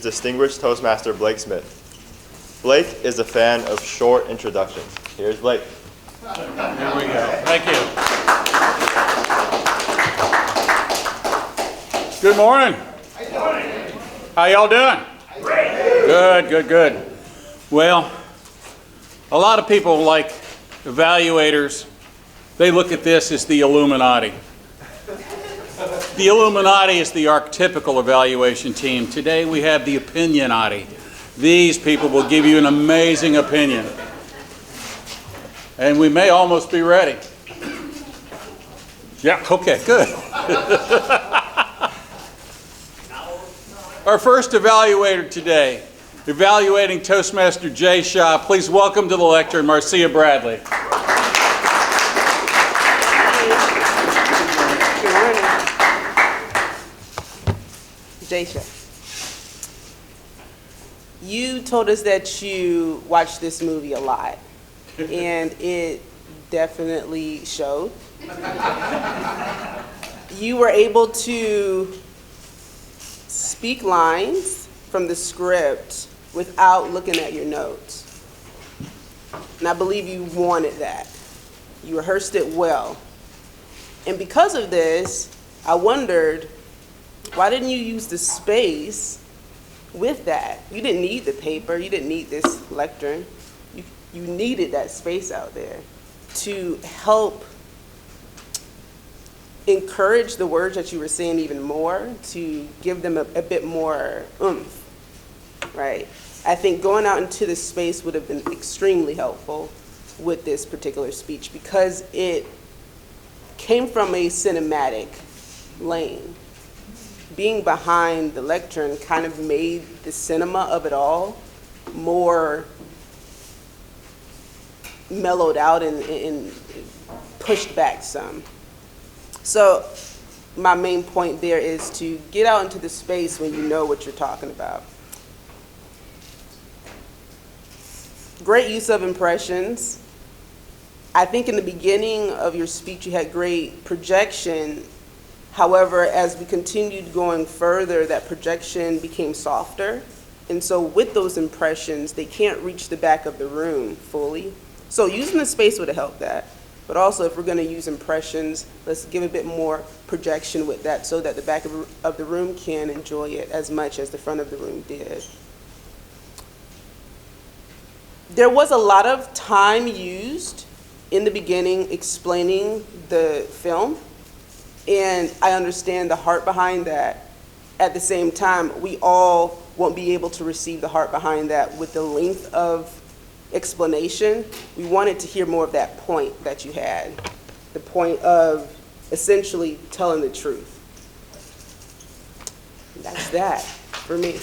Distinguished Toastmaster Blake Smith. Blake is a fan of short introductions. Here's Blake. Here we go. Thank you. Good morning. How y'all doing? Good. Well, a lot of people, like evaluators, they look at this as the Illuminati. The Illuminati is the archetypical evaluation team. Today we have the Opinionati. These people will give you an amazing opinion. And we may almost be ready. Yeah, okay, good. Our first evaluator today, evaluating Toastmaster Jay Shaw. Please welcome to the lectern Marcia Bradley. Jay Shaw, you told us that you watched this movie a lot, and it definitely showed. You were able to speak lines from the script without looking at your notes. And I believe you wanted that. You rehearsed it well. And because of this, I wondered, why didn't you use the space with that? You didn't need the paper. You didn't need this lectern. You needed that space out there to help encourage the words that you were saying even more, to give them a bit more oomph, right? I think going out into the space would have been extremely helpful with this particular speech because it came from a cinematic lane. Being behind the lectern kind of made the cinema of it all more mellowed out and pushed back some. So my main point there is to get out into the space when you know what you're talking about. Great use of impressions. I think in the beginning of your speech you had great projection. However, as we continued going further, that projection became softer. And so with those impressions, they can't reach the back of the room fully. So using the space would have helped that. But also, if we're going to use impressions, let's give a bit more projection with that so that the back of the room can enjoy it as much as the front of the room did. There was a lot of time used in the beginning explaining the film. And I understand the heart behind that. At the same time, we all won't be able to receive the heart behind that with the length of explanation. We wanted to hear more of that point that you had, the point of essentially telling the truth. That's that for me.